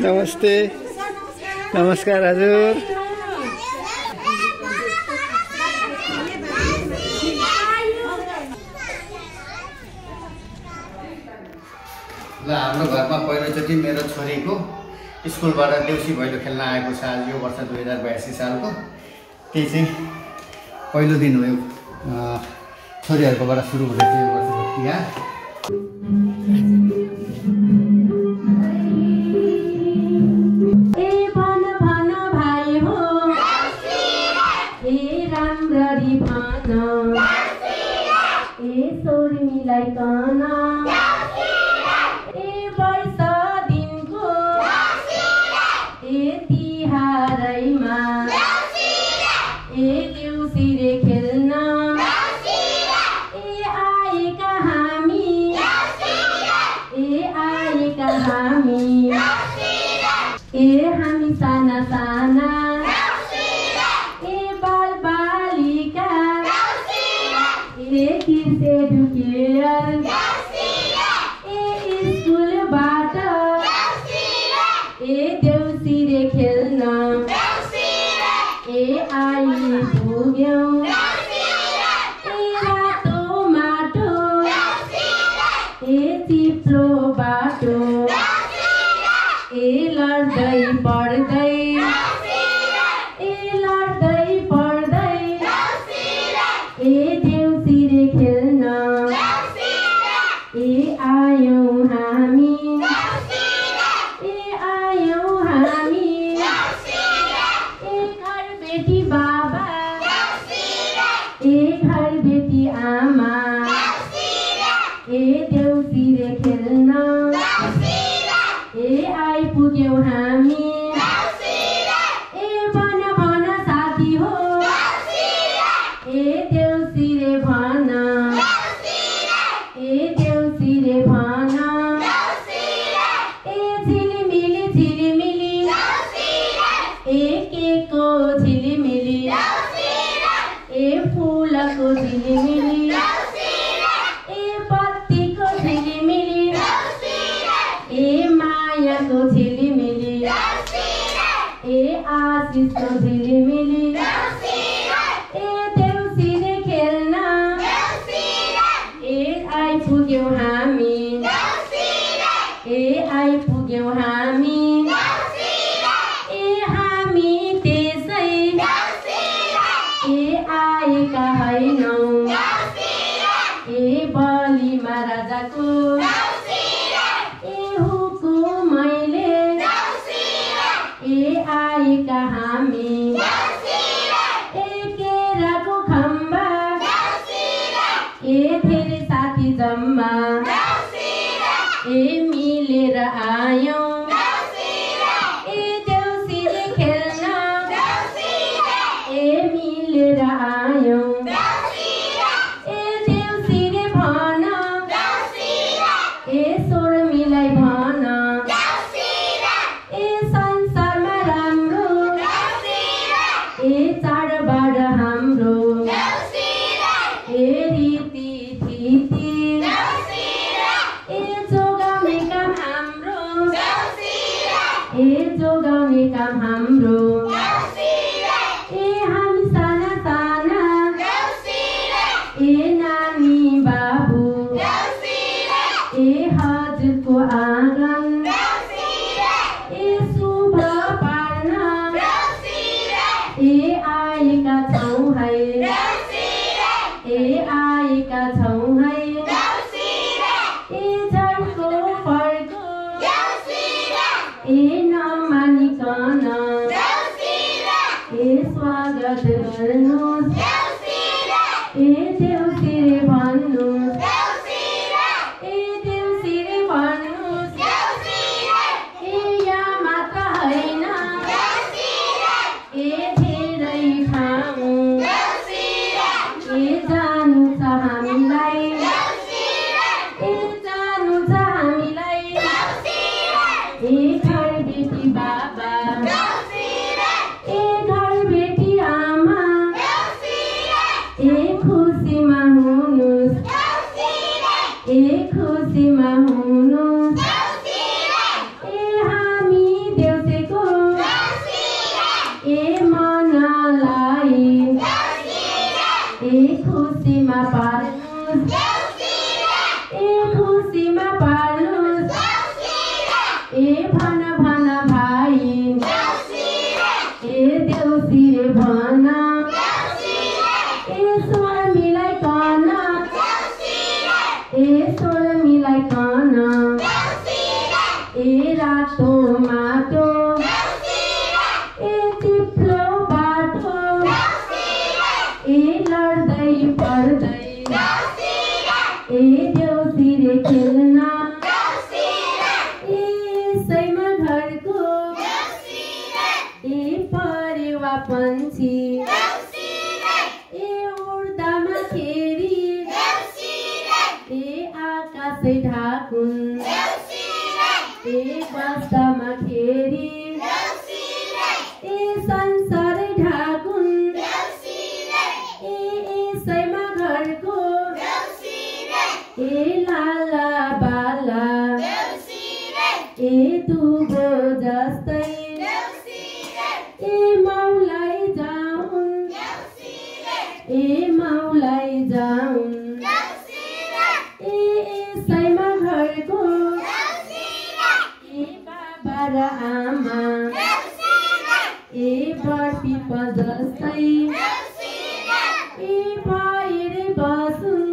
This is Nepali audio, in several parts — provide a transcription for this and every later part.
नमस्ते नमस्कार हजुर ल हाम्रो घरमा पहिलोचोटि मेरो छोरीको स्कुलबाट देउसी भैलो खेल्न आएको छ आज यो वर्ष 2082 सालको त्यही चाहिँ पहिलो दिन हो छोरीहरुकोबाट सुरु हुँदैछ यो वर्षको तिहार घर बेटी आमा पार्नुस् ए खुसीमा पार्नुस् ए भन भन भाइ ए देउसिरे भन ए स्वर मिलाइकन ए स्वर मिलाइकन ए रातो माटो ए चिप्लो बाटो ए लड्दै पर्दै ए देउसिरे खेल्न ए सैमा घरको ए परेवा पन्छी ए उड्दामा खेरी ए आकाशै ढाकुन् ए बस्दामा खेरी ए संसारै ढाकुन् ए सैमा घरको ए लाला बाला ए दुबो जस्तै ए माउलाई जाउन् ए माउलाई जाउन् ए सैमा घरको ए बाबा र आमा ए बर्पिप जस्तै ए भएर बसुन्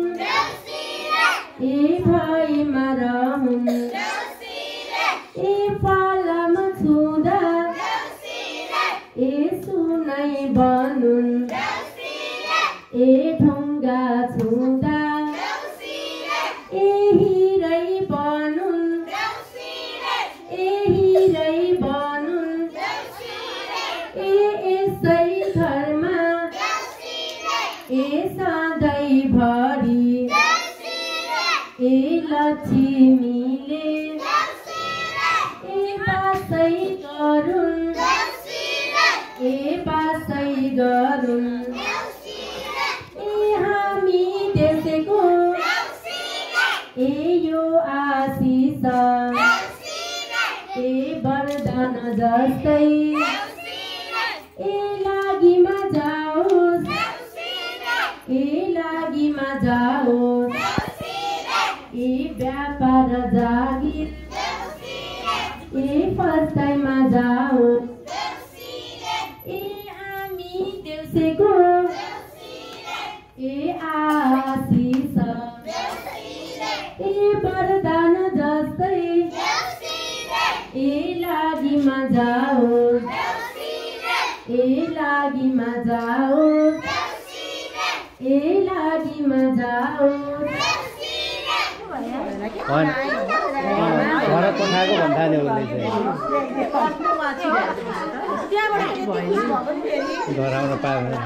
ए भएमा रहन् ए फलमा छुँदा ए सुनै बनुन् ए ढुङ्गा छुँदा ए हिरै बनुन् ए हिरै बनुन् ए यसै घरमा ए सधैँभरि ए लक्ष्मीले ए बासै गरुन् ए बासै गरुन् ए हामी देशको ए यो आशिष ए वरदान जस्तै ए लागिमा जाओस् ए लागिमा जाओस् ए व्यापार जागिर ए फस्टाइमा जाओस् ए हामी देउसेको ए आशिष ए वरदान जस्तै ए लागिमा जाओस् ए लागिमा जाओस् ए लागिमा जाओस् घर पठाएको भन्दा नि उसले घर आउन पायो भने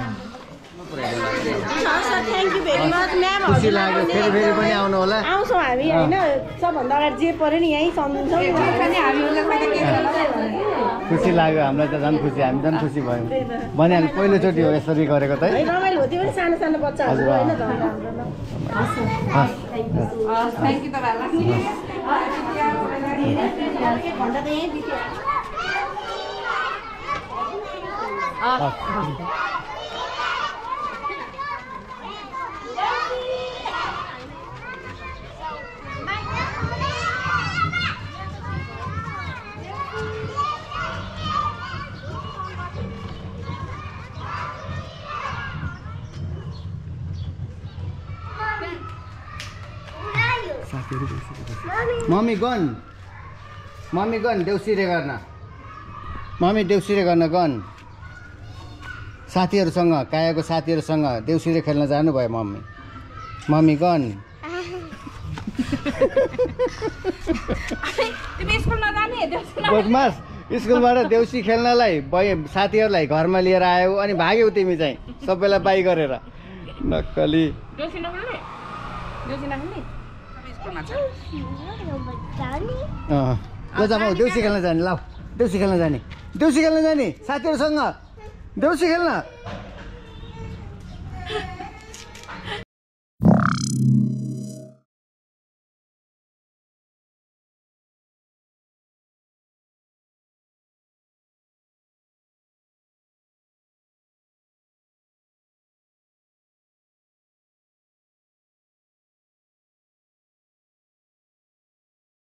thank you very much ma'am खुसी लाग्यो फेरि फेरि पनि आउनु होला आउँछौँ हामी होइन सबभन्दा अगाडि जे पऱ्यो नि यहीँ सम्झिन्छौँ खुसी लाग्यो हामीलाई त झन् खुसी हामी झन् खुसी भयौँ भनिहाल्नु पहिलोचोटि हो यसरी गरेको त है रमाइलो हो त्यो पनि सानो सानो बच्चाहरू होइन थ्याङ्क यू तपाईँहरूलाई घन्टा त यहीँ बित्यो मम्मी गन देउसिरे गर्न मम्मी देउसिरे गर्न गन साथीहरूसँग कायाको साथीहरूसँग देउसिरे खेल्न जानुभयो मम्मी गन बदमास स्कुलबाट देउसी खेल्नलाई साथीहरूलाई घरमा लिएर आयौ अनि भाग्यौ तिमी चाहिँ सबैलाई बाई गरेर नक्कली देउसी खेल्न जाने ल देउसी खेल्न जाने साथीहरूसँग देउसी खेल्न